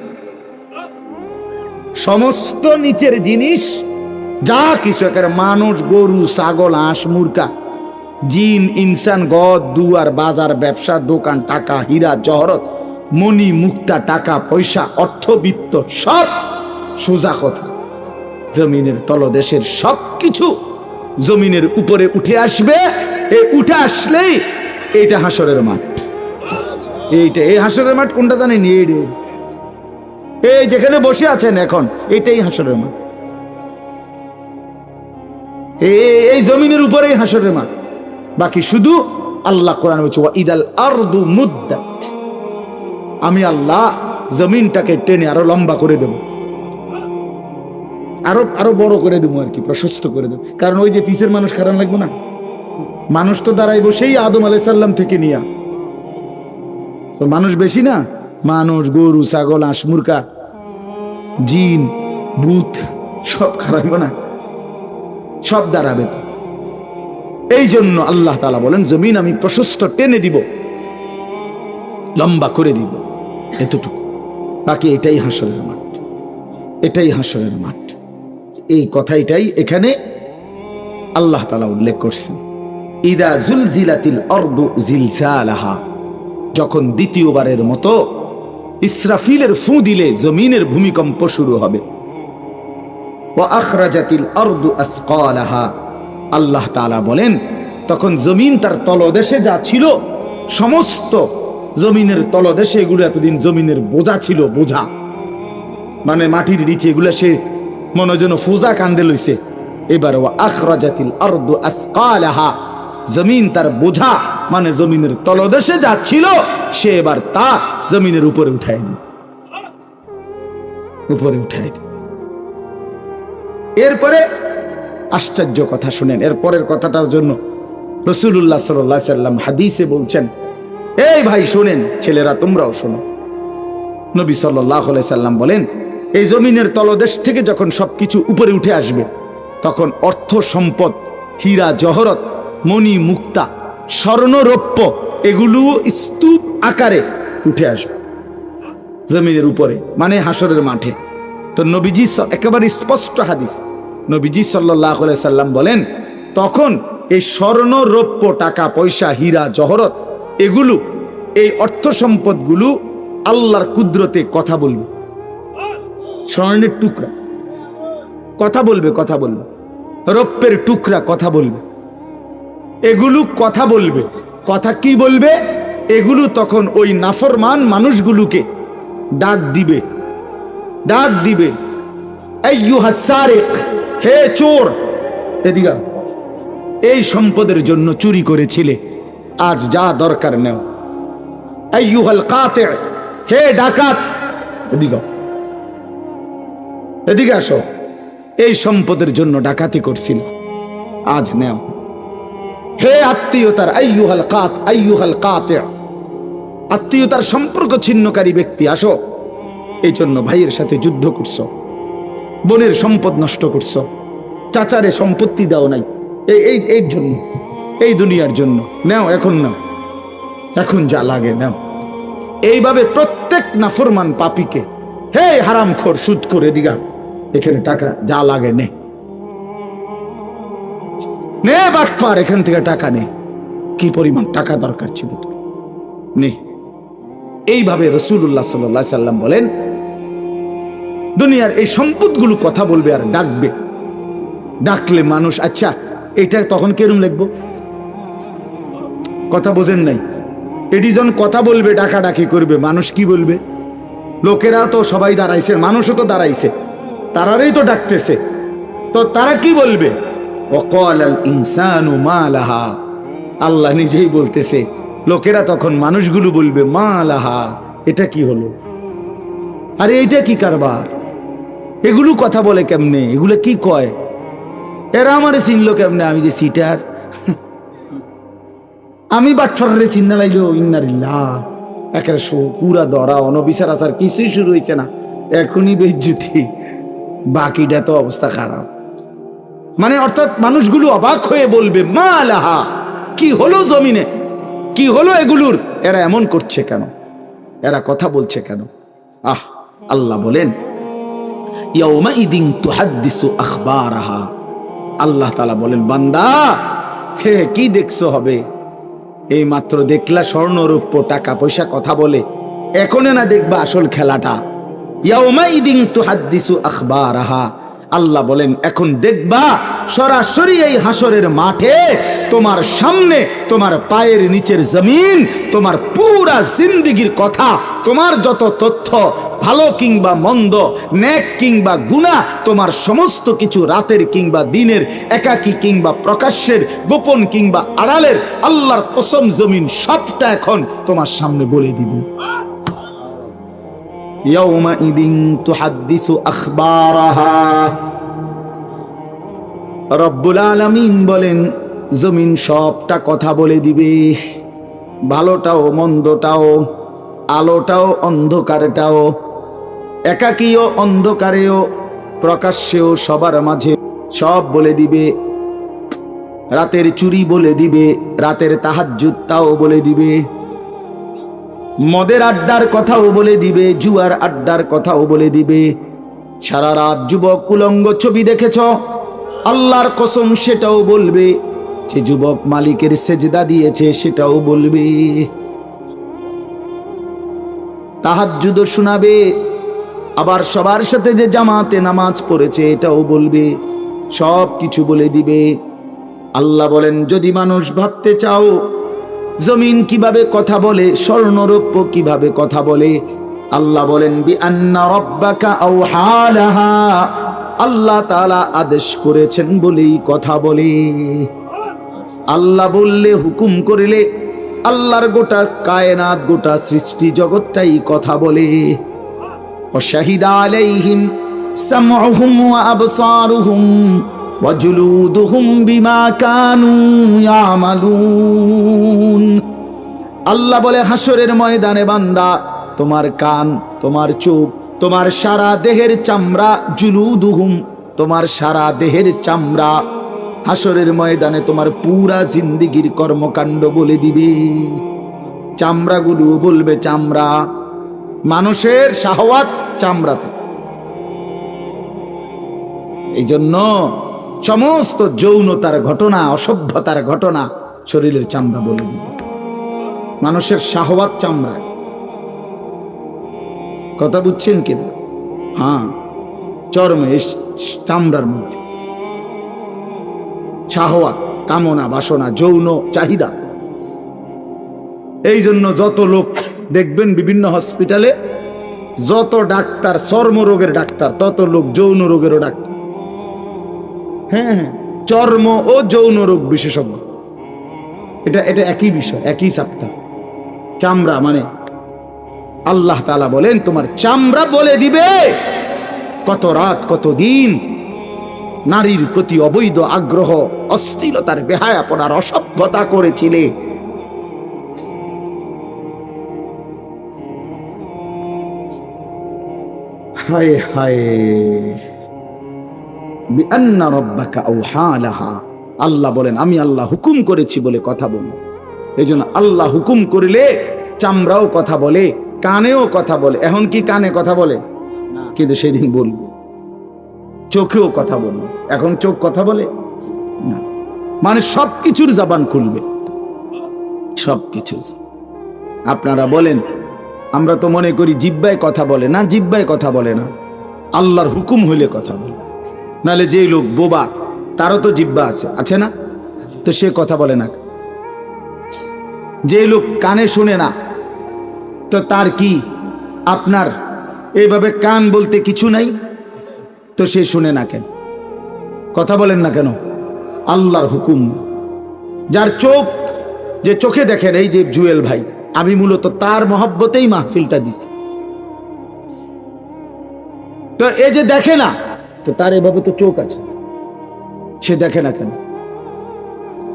সমস্ত নিচের জিনিস যা কিছু, একেবারে মানুষ, গরু, ছাগল, হাঁস, মুরগা, জিন, ইনসান, গদ, দুয়ার, বাজার, ব্যবসা, দোকান, টাকা, হীরা, জহরত, মণি, মুক্তা, টাকা পয়সা, অর্থবিত্ত, সব সোজা কথা জমিনের তলদেশের সব কিছু জমিনের উপরে উঠে আসবে। এই উঠে আসলেই এইটা হাসরের মাঠ। এইটা, এই হাসরের মাঠ কোনটা জানেন? এই যেখানে বসে আছেন এখন, এটাই হাসরের মাঠ। এই জমিনের উপরেই হাসরের মাঠ। বাকি শুধু আল্লাহ কোরআন বলছে ওয়া ইদাল আরদু মুদ্দাত, আমি আল্লাহ জমিনটাকে টেনে আরো লম্বা করে দেব, আরো বড় করে দেবো আর কি, প্রশস্ত করে দেবো। কারণ ওই যে পিসের মানুষ খারাপ লাগবে না? মানুষ তো দাঁড়াই বসেই আদম আলাইহিস সালাম থেকে নিয়া, তো মানুষ বেশি না? মানুষ, গরু, ছাগল, হাঁস, মুরগা, জিন, ভূত সব খারাপ না? সব দাঁড়াবে তো। এই জন্য আল্লাহ তাআলা বলেন জমিন আমি প্রশস্ত টেনে দিব, লম্বা করে দিব, এতটুকু। বাকি এটাই হাসরের মাঠ, এটাই হাসরের মাঠ। এই কথাটাই এখানে আল্লাহ তাআলা উল্লেখ করছেন। ইদা জুলজিলাতিল আরদু জিলজালাহা, যখন দ্বিতীয়বারের মতো ইসরাফিলের ফু দিলে জমিনের ভূমিকম্প শুরু হবে। ওয়া আখরাজাতিল আরদু আসকালাহা, আল্লাহ তাআলা বলেন তখন জমিন তার তলদেশে যা ছিল সমস্ত জমিনের তলদেশে, এগুলো এতদিন জমিনের বোঝা ছিল, বোঝা মানে মাটির নিচে, এগুলো সে মনে যেন ফোজা কান্দে লইছে। এবার ওয়া আখরাজাতিল আরদু আসকালাহা, জমিন তার বোঝা মানে জমিনের তলদেশে যা ছিল সে এবার তা জমিনের উপরে উঠায় দিবে, উপরে উঠায় দিবে। এরপরে আশ্চর্য কথা শুনেন, এর পরের কথাটার জন্য রাসূলুল্লাহ সাল্লাল্লাহু আলাইহি সাল্লাম হাদিসে বলছেন, এই ভাই শুনেন, ছেলেরা তোমরাও শোনো। নবী সাল্লাল্লাহু আলাইহি সাল্লাম বলেন এই জমিনের তলদেশ থেকে যখন সবকিছু উপরে উঠে আসবে তখন অর্থ সম্পদ, হীরা জহরত, মণি মুক্তা, স্বর্ণ রৌপ্য, এগুলো স্তূপ আকারে উঠে আসবে জমিনের উপরে, মানে হাসরের মাঠে। তো নবীজি একেবারে স্পষ্ট হাদিস, নবীজি সাল্লাল্লাহু আলাইহি সাল্লাম বলেন তখন এই স্বর্ণ রৌপ্য, টাকা পয়সা, হীরা জহরত, এগুলো, এই অর্থ সম্পদগুলো আল্লাহর কুদরতে কথা বলবে। স্বর্ণের টুকরা কথা বলবে, কথা বলবে, রৌপ্যের টুকরা কথা বলবে, এগুলো কথা বলবে। কথা কি বলবে? এগুলো তখন ওই নাফরমান মানুষগুলোকে ডাক দিবে, ডাক দিবে, আইয়ুহাস সারিক, হে চোর, এদিকে এই সম্পদের জন্য চুরি করেছিলে, আজ যা দরকার নেও। আইয়ুহাল কাতি, হে ডাকাত, এদিকে এদিকে আসো, এই সম্পদের জন্য ডাকাতি করছিল, আজ নেও। হে আত্মীয়তার, আইয়ুহাল কাতি, আত্মীয়তার সম্পর্ক ছিন্নকারী ব্যক্তি, আসো, এই জন্য ভাইয়ের সাথে যুদ্ধ করছো, বোনের সম্পদ নষ্ট করছো, চাচারে সম্পত্তি দাও নাই, এই জন্য, এই দুনিয়ার জন্য নাও, এখন নাও, এখন যা লাগে নাও। এইভাবে প্রত্যেক নাফরমান পাপীকে, হে হারামখোর সুদ করে দিগা, এখানে টাকা যা লাগে নে, নে বাটপার, এখান থেকে টাকা নে, কি পরিমাণ টাকা দরকার ছিল তোর, নে। এইভাবে রাসূলুল্লাহ সাল্লাল্লাহু আলাইহি সাল্লাম বলেন, দুনিয়ার এই সম্পদগুলো কথা বলবে আর ডাকবে, ডাকলে মানুষ, আচ্ছা এটা তখন কেরম লিখবো, কথা বোঝেন নাই, এটি যখন কথা বলবে, ডাকাডাকি করবে, মানুষ কি বলবে? লোকেরা তো সবাই দাঁড়াইছে, মানুষও তো দাঁড়াইছে, তারারই তো ডাকতেছে, তো তারা কি বলবে? ওয়াকালাল ইনসানু মা লাহা, আল্লাহ নিজেই বলতেছে, লোকেরা তখন মানুষগুলো বলবে মা লাহা, এটা কি হলো, আরে এটা কি কারবার, এগুলো কথা বলে কেমনে, এগুলো কি কয়, এরা আমারে চিনলো কেমনে, আমি যে সিটার, আমি বাটফারে চিন্না লাইলো, ইন্নারিল্লাহ, একেবারে পুরা ধরা, অনবিচার আচার কিছুই শুরু হয়েছে না, এখনই বেজ্জুতি, বাকিটা তো অবস্থা খারাপ। মানে অর্থাৎ মানুষগুলো অবাক হয়ে বলবে মা লাহা, কি হলো জমিনে, কি হলো এগুলোর, এরা এমন করছে কেন, এরা কথা বলছে কেন? আহ, আল্লাহ বলেন ইয়াউমাইদিন তুহাদ্দিসু আখবারাহা, আল্লাহ তাআলা বলেন, বান্দা হে কি দেখছো হবে, এই মাত্র দেখলা স্বর্ণরূপ্য টাকা পয়সা কথা বলে, এখনো না দেখবা আসল খেলাটা। ইয়াউমাইদিন তুহাদ্দিসু আখবারাহা, আল্লাহ বলেন এখন দেখবা সরাসরি এই হাসরের মাঠে তোমার সামনে, তোমার পায়ের নিচের জমিন, তোমার পুরা জিন্দেগীর কথা, তোমার যত তথ্য, ভালো কিংবা মন্দ, নেক কিংবা গুনাহ, তোমার সমস্ত কিছু, রাতের কিংবা দিনের, একাকী কিংবা প্রকাশ্যের, গোপন কিংবা আড়ালের, আল্লাহর কসম জমিন সবটা এখন তোমার সামনে বলে দিবে। ইয়াউমাইদিন তুহাদ্দিসু আখবারাহা, রব্বুল আলামিন বলেন জমিন সবটা কথা বলে দিবে, ভালোটাও মন্দটাও, আলোটাও অন্ধকারটাও, একাকীও অন্ধকারেও প্রকাশ্যেও সবার মাঝে সব বলে দিবে। রাতের চুরি বলে দিবে, রাতের তাহাজ্জুদ তাও বলে দিবে, মদের আড্ডার কথাও বলে দিবে, জুয়ার আড্ডার কথাও বলে দিবে। সারা রাত যুবক উলঙ্গ ছবি দেখেছ, আল্লাহর কসম সেটাও বলবে, যে যুবক মালিকের সেজদা দিয়েছে সেটাও বলবে, তাহাজ্জুদ শোনাবে, আবার সবার সাথে যে জামাতে নামাজ পড়েছে এটাও বলবে, সব কিছু বলে দিবে। আল্লাহ বলেন যদি মানুষ ভাবতে চাও জমিন কিভাবে কথা বলে, স্বর্ণরৌপ্য কিভাবে কথা বলে, আল্লাহ বলেন বিআন্না রাব্বাকা আওহা লাহা, আল্লাহ তাআলা আদেশ করেছেন বলেই কথা বলে। আল্লাহ বললে, হুকুম করিলে, আল্লাহর গোটা কায়নাত, গোটা সৃষ্টি জগৎটাই কথা বলে। ওয়াশাহিদা আলাইহিম সামউহুম ওয়া আবসারুহুম ওয়া জুলুদুহুম বিমা কানু ইয়ামালুন। আল্লাহ বলে হাসরের ময়দানে বান্দা, তোমার কান, তোমার চোখ, তোমার সারা দেহের চামড়া, জুলুদুহুম, তোমার সারা দেহের চামড়া, হাসরের ময়দানে তোমার পুরা জিন্দেগীর কর্মকাণ্ড বলে দিবে। চামড়াগুলো বলবে, চামড়া, মানুষের শাহওয়াত চামড়াতে। এই জন্য সমস্ত যৌনতার ঘটনা, অসভ্যতার ঘটনা শরীরের চামড়া বলে দিবে। মানুষের শাহওয়াত চামড়ায়, কথা বুঝছেন কিনা? হ্যাঁ, চর্মে, চামড়ার মধ্যে শাহওয়াত, কামনা, বাসনা, যৌন চাহিদা। এই জন্য যত লোক দেখবেন বিভিন্ন হসপিটালে, যত ডাক্তার চর্ম রোগের ডাক্তার, তত লোক যৌন রোগেরও ডাক্তার। হ্যাঁ, চর্ম ও যৌন রোগ বিশেষজ্ঞ, এটা একই বিষয়, একই চ্যাপ্টার। চামড়া মানে আল্লাহ তাআলা বলেন তোমার চামড়া বলে দিবে কত রাত কত দিন নারীর প্রতি অবৈধ আগ্রহ, অশ্লীলতার, বেহায়াপনার, অসভ্যতা করেছিলে। হায় হায়, বিআন্না রাব্বাকা আওহা লাহা, আল্লাহ বলেন আমি আল্লাহ হুকুম করেছি বলে কথা বলো। এই জন্য আল্লাহ হুকুম করলে চামড়াও কথা বলে, কানেও কথা বলে। এখন কি কানে কথা বলে? কিন্তু সেদিন বলবে। চোখেও কথা বলবে, এখন চোখ কথা বলে না। মানে সবকিছুর জবান খুলবে, সবকিছু। আপনারা বলেন, আমরা তো মনে করি জিহ্বায় কথা বলে না, জিহ্বায় কথা বলে না, আল্লাহর হুকুম হইলে কথা বলে। নাহলে যে লোক বোবা তারও তো জিহ্বা আছে, আছে না? তো সে কথা বলে না। যে লোক কানে শুনে না, তো তার কি আপনার এইভাবে কান বলতে কিছু নাই? তো সে শুনে না কেন, কথা বলেন না কেন? আল্লাহর হুকুম। যার চোখ, যে চোখে দেখেন, এই যে জুয়েল ভাই, আমি মূলত তার মহব্বতেই মাহফিলটা দিছি। তো এই যে দেখে না, তো তার এভাবে তো চোখ আছে, সে দেখে না কেন?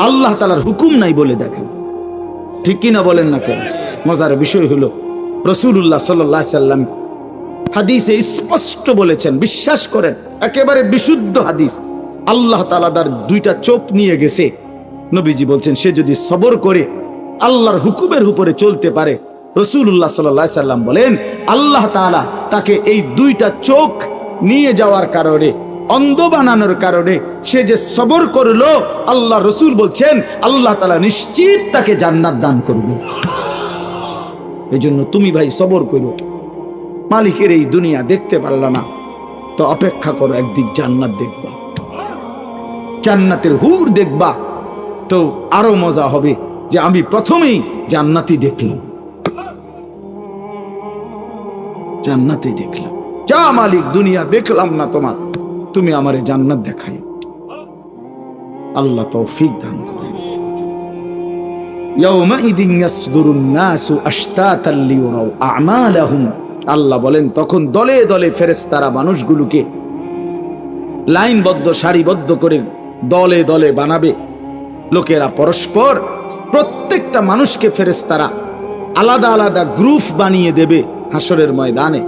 আল্লাহ তাআলার হুকুম নাই বলে দেখেন, ঠিক কিনা বলেন না কেন? মজার বিষয় হলো রাসূলুল্লাহ সাল্লাল্লাহু আলাইহি সাল্লাম হাদিসে স্পষ্ট বলেছেন, বিশ্বাস করেন, একেবারে বিশুদ্ধ হাদিস। আল্লাহ তাআলা তার দুইটা চোখ নিয়ে গেছে। নবীজি বলছেন, সে যদি সবর করে আল্লাহর হুকুমের উপরে চলতে পারে, রাসূলুল্লাহ সাল্লাল্লাহু আলাইহি সাল্লাম বলেন আল্লাহ তাআলা তাকে এই দুইটা চোখ নিয়ে যাওয়ার কারণে, অন্ধ বানানোর কারণে সে যে সবর করলো, আল্লাহ রসুল বলছেন আল্লাহ তাআলা নিশ্চিত তাকে জান্নাত দান করবে। এই জন্য তুমি ভাই সবর করো। মালিকের এই দুনিয়া দেখতে পারলা না, তো অপেক্ষা করো, একদিন জান্নাত দেখবা, জান্নাতের হুর দেখবা, তো আরো মজা হবে যে আমি প্রথমেই জান্নাতই দেখলাম, জান্নাতই দেখলাম। যা মালিক, দুনিয়া দেখলাম না তোমার, তুমি আমারে জান্নাত দেখাই। আল্লাহ তৌফিক দান করেন। ইয়াউমাইদিন ইয়াসদুরুন নাসু আশতাতান লিয়ুরাউ আ'মালাহুম, আল্লাহ বলেন তখন দলে দলে ফেরেশতারা মানুষগুলোকে লাইনবদ্ধ, সারিবদ্ধ করে দলে দলে বানাবে। লোকেরা পরস্পর, প্রত্যেকটা মানুষকে ফেরেশতারা আলাদা আলাদা গ্রুপ বানিয়ে দেবে হাসরের ময়দানে।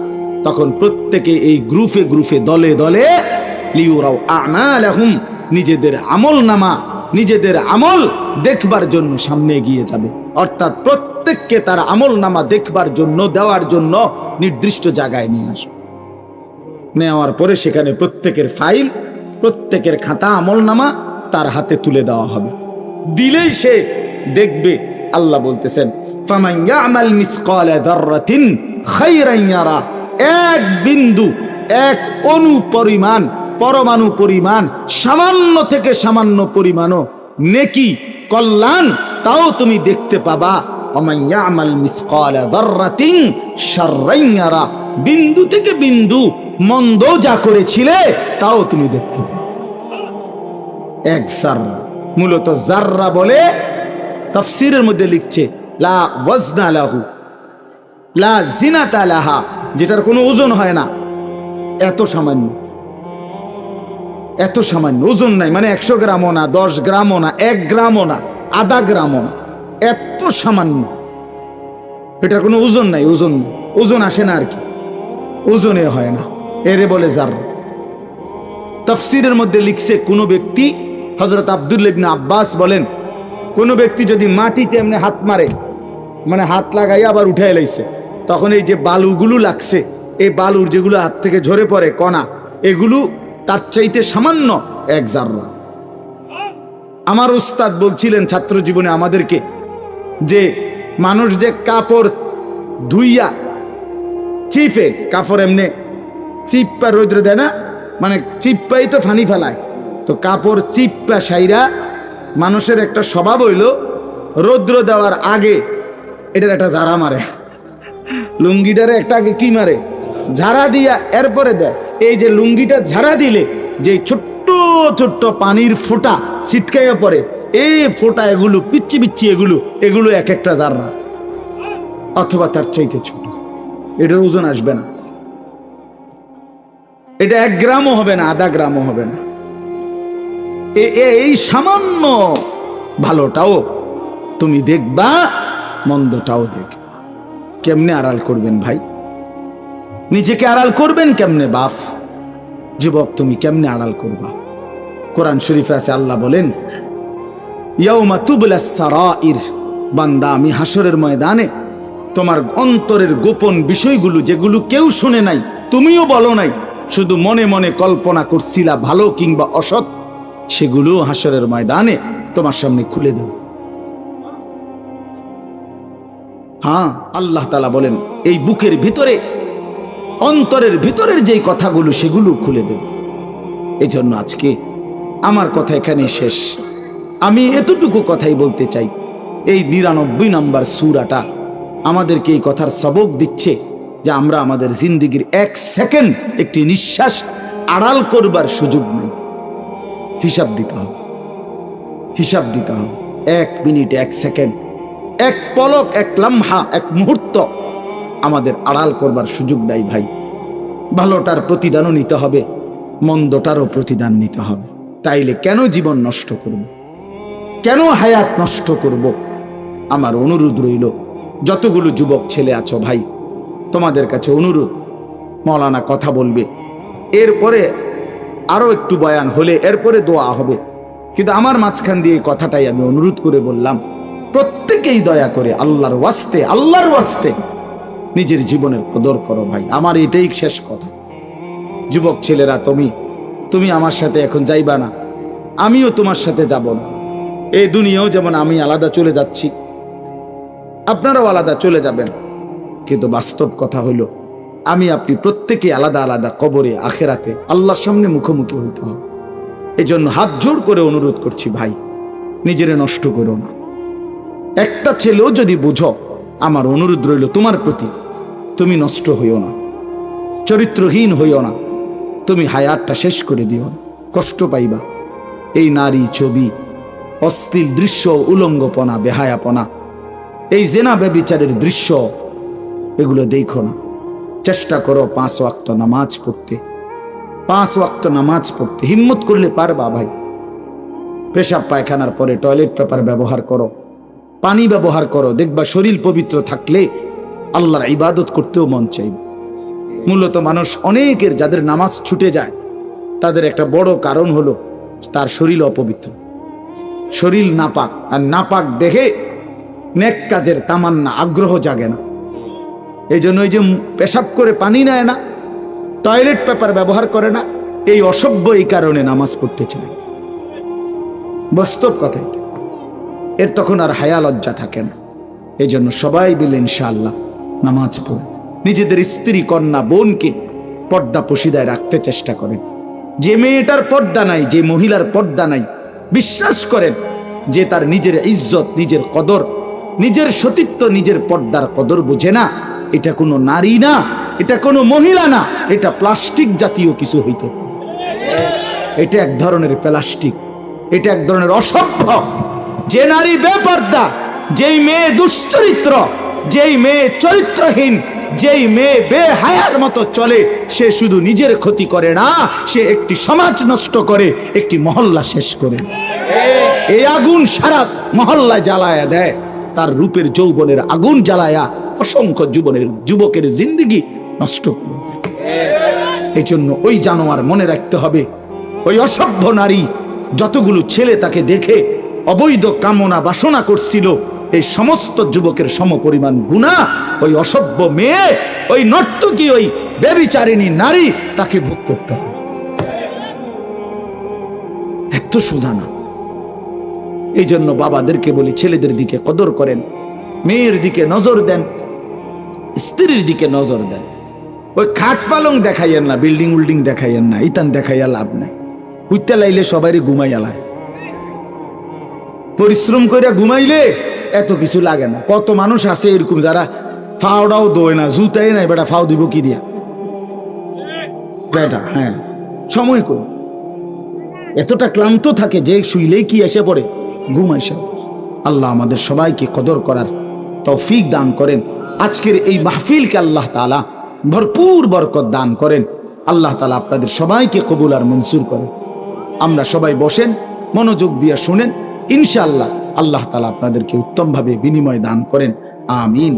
তখন প্রত্যেকে এই গ্রুপে গ্রুপে, দলে দলে লিয়ুরাউ আ'মালাহুম, নিজেদের আমল নামা, নিজেদের আমল দেখবার জন্য সামনে এগিয়ে যাবে। অর্থাৎ প্রত্যেককে তার আমল নামা দেখবার জন্য, দেওয়ার জন্য নির্দিষ্ট জায়গায় নিয়ে আসবে। নেওয়ার পরে সেখানে প্রত্যেকের ফাইল, প্রত্যেকের খাতা, আমল নামা তার হাতে তুলে দেওয়া হবে। দিলেই সে দেখবে। আল্লাহ বলতেছেন ফামান ইয়ামাল মিসকালা যাররাতিন খায়রান ইয়ারা, এক বিন্দু, এক অণু পরিমাণ, পরমাণু পরিমাণ, সামান্য থেকে সামান্য পরিমাণও নেকি, কল্যাণ, তাও তুমি দেখতে পাবা। ওমান ইয়ামাল মিসকালা যাররাতিন শাররান ইয়ারা, বিন্দু থেকে বিন্দু মন্দ যা করেছিলে তাও তুমি দেখতে পাবে। এক জাররা, মূলত জাররা বলে তাফসীরের মধ্যে লিখছে লা ওয়াজনা লাহু লা জিনাতা লাহা, যেটার কোনো ওজন হয় না, এত সামান্য, এত সামান্য, ওজন নাই। মানে 100 গ্রামও না, 10 গ্রামও না, 1 গ্রামও না, আধা গ্রামও না, এত সামান্য। এটার কোনো ওজন নাই, ওজন, ওজন আসে না আর কি, ওজনে হয় না, এরে বলে জাররা। তাফসীরের মধ্যে লিখছে কোন ব্যক্তি, হযরত আব্দুল্লাহ ইবনে আব্বাস বলেন, কোন ব্যক্তি যদি মাটিতে এমনি হাত মারে, মানে হাত লাগাইয়া আবার উঠাই লাইছে, তখন এই যে বালুগুলো লাগছে, এই বালুর যেগুলো হাত থেকে ঝরে পড়ে কণা, এগুলো তার চাইতে সামান্য, এক জাররা। আমার উস্তাদ বলছিলেন ছাত্র জীবনে আমাদেরকে, যে মানুষ যে কাপড় ধুইয়া চিপে, কাপড় এমনি চিপ্পা রৌদ্রে দেয় না, মানে চিপ্পাই তো ফানি ফেলায়, তো কাপড় চিপ্পা সাইরা মানুষের একটা স্বভাব হইল রৌদ্র দেওয়ার আগে এটার একটা ঝাড়া মারে, লুঙ্গিটারে একটা আগে কি মারে, ঝাড়া দিয়া এরপরে দেয়। এই যে লুঙ্গিটা ঝাড়া দিলে যে ছোট্ট ছোট্ট পানির ফোঁটা ছিটকাইয়া পড়ে, এই ফোঁটা, এগুলো পিচ্ছি পিচ্ছি, এগুলো এক একটা জাররা, অথবা তার চাইতে ছোট। এটার ওজন আসবে না, এটা 1 গ্রামও হবে না, আধা গ্রামও হবে না। এই সামান্য ভালোটাও তুমি দেখবা, মন্দটাও দেখবা। কেমনে আড়াল করবেন ভাই? নিজেকে আড়াল করবেন কেমনে বাপ? যুবক, তুমি কেমনে আড়াল করবা? কোরআন শরীফে আছে, আল্লাহ বলেন, ইয়াউমা তুবলাস সারাইর, বান্দা আমি হাসরের ময়দানে তোমার অন্তরের গোপন বিষয়গুলো, যেগুলো কেউ শুনে নাই, তুমিও বলো নাই, শুধু মনে মনে কল্পনা করছিলা ভালো কিংবা অসৎ, সেগুলো হাসরের ময়দানে তোমার সামনে খুলে দেব। হ্যাঁ, আল্লাহ তাআলা বলেন এই বুকের ভিতরে, অন্তরের ভিতরের যেই কথাগুলো, সেগুলো খুলে দেব। এই জন্য আজকে আমার কথা এখানে শেষ। আমি এতটুকু কথাই বলতে চাই, এই ৯৯ নম্বর সূরাটা আমাদেরকে এই কথার সবক দিচ্ছে যে আমরা আমাদের জিন্দেগির ১ সেকেন্ড, একটি নিঃশ্বাস আড়াল করবার সুযোগ নেই। হিসাব দিতে হবে, হিসাব দিতে হবে। ১ মিনিট, ১ সেকেন্ড, ১ পলক, ১ লম্হা, ১ মুহূর্ত আমাদের আড়াল করবার সুযোগ নাই ভাই। ভালোটার প্রতিদানও নিতে হবে, মন্দটারও প্রতিদান নিতে হবে। তাইলে কেন জীবন নষ্ট করব? কেন হায়াত নষ্ট করব? আমার অনুরোধ রইল, যতগুলো যুবক ছেলে আছো ভাই, তোমাদের কাছে অনুরোধ, মাওলানা কথা বলবে, এরপরে আরো একটু বয়ান হলে এরপরে দোয়া হবে, কিন্তু আমার মাঝখান দিয়ে এই কথাটাই আমি অনুরোধ করে বললাম, প্রত্যেকেই দয়া করে আল্লাহর ওয়াস্তে, আল্লাহর ওয়াস্তে নিজের জীবনের কদর করো ভাই। আমার এটাই শেষ কথা। যুবক ছেলেরা, তুমি আমার সাথে এখন যাইবা না, আমিও তোমার সাথে যাব না। এই দুনিয়াও যেমন আমি আলাদা চলে যাচ্ছি, আপনারাও আলাদা চলে যাবেন, কিন্তু বাস্তব কথা হইল আমি আপনি প্রত্যেকে আলাদা আলাদা কবরে, আখেরাতে আল্লাহর সামনে মুখোমুখি হইতে হবে। এই জন্য হাত জোড় করে অনুরোধ করছি ভাই, নিজেরে নষ্ট করো না। একটা ছেলেও যদি বুঝো, আমার অনুরোধ রইল তোমার প্রতি, তুমি নষ্ট হইও না, চরিত্রহীন হইও না, তুমি হায়াতটা শেষ করে দিও না, কষ্ট পাইবা। এই নারী ছবি, অশ্লীল দৃশ্য, উলঙ্গপনা, বেহায়াপনা, এই জেনা ব্যভিচারের দৃশ্য, এগুলো দেখো না। চেষ্টা করো 5 ওয়াক্ত নামাজ পড়তে, 5 ওয়াক্ত নামাজ পড়তে হিম্মত করলে পারবা ভাই। পেশাব পায়খানার পরে টয়লেট পেপার ব্যবহার করো, পানি ব্যবহার করো, দেখবা শরীর পবিত্র থাকলে আল্লাহর ইবাদত করতেও মন চাইবে। মূলত মানুষ অনেকের যাদের নামাজ ছুটে যায়, তাদের একটা বড় কারণ হলো তার শরীর অপবিত্র, শরীর নাপাক, আর নাপাক দেখে নেক কাজের তামান্না, আগ্রহ জাগে না। এই জন্য ওই যে পেশাব করে পানি নেয় না, টয়লেট পেপার ব্যবহার করে না, এই অসভ্য এই কারণে নামাজ পড়তে চায়। বাস্তব কথা এটা। এর তখন আর হায়া লজ্জা থাকে না। এই জন্য সবাই মিলে ইনশাআল্লাহ নামাজ পড়ে নিজেদের স্ত্রী, কন্যা, বোনকে পর্দা পশিদায় রাখতে চেষ্টা করেন। যে মেয়েটার পর্দা নাই, যে মহিলার পর্দা নাই, বিশ্বাস করেন যে তার নিজের ইজ্জত, নিজের কদর, নিজের সতীত্ব, নিজের পর্দার কদর বোঝে না। এটা কোনো নারী না, এটা কোনো মহিলা না, এটা প্লাস্টিক জাতীয় কিছু হইতে পারে। এটা এক ধরনের প্লাস্টিক, এটা এক ধরনের অসভ্য। যে নারী বেপর্দা, যেই মেয়ে দুশ্চরিত্র, যেই মেয়ে চরিত্রহীন, যেই মেয়ে বেহায়ার মতো চলে, সে শুধু নিজের ক্ষতি করে না, সে একটি সমাজ নষ্ট করে, একটি মহল্লা শেষ করে। এই আগুন সারা মহল্লায় জ্বালায়া দেয়, তার রূপের যৌবনের আগুন জ্বালায়া অসংখ্য যুবকের জিন্দেগি নষ্ট করে। এই জন্য ওই জানোয়ার মনে রাখতে হবে, ওই অসভ্য নারী, যতগুলো ছেলে তাকে দেখে অবৈধ কামনা বাসনা করছিল, এই সমস্ত যুবকের সমপরিমাণ গুনাহ ওই অসভ্য মেয়ে, ওই নর্তকী, ওই ব্যভিচারিণী নারী, তাকে ভোগ করতে হবে। এত সোজা না। এই জন্য বাবাদেরকে বলি, ছেলেদের দিকে কদর করেন, মেয়ের দিকে নজর দেন, স্ত্রীর দিকে নজর দেন। ওই খাট পালং দেখাইয়েন না, বিল্ডিং উল্ডিং দেখাইয়েন না, ইতান দেখাইয়া লাভ নাই। উইতে লাইলে সবাই ঘুমাইয়া লায়, পরিশ্রম করে ঘুমাইলে এত কিছু লাগে না। কত মানুষ আছে এরকম যারা ফাওটাও দোয় না, জুতাই নাই, বেটা ফাও দিব কি দিয়া বেটা। হ্যাঁ, সময় কর, এতটা ক্লান্ত থাকে যে শুইলেই কি এসে পড়ে ঘুম আসে। আল্লাহ আমাদের সবাইকে কদর করার তৌফিক দান করেন। আজকের এই মাহফিলকে আল্লাহ তাআলা ভরপুর বরকত দান করেন। আল্লাহ তাআলা আপনাদের সবাইকে কবুল আর মঞ্জুর করেন। আমরা সবাই বসেন, মনোযোগ দিয়ে শুনেন, ইনশাআল্লাহ আল্লাহ তাআলা আপনাদেরকে উত্তমভাবে বিনিময় দান করেন। আমিন।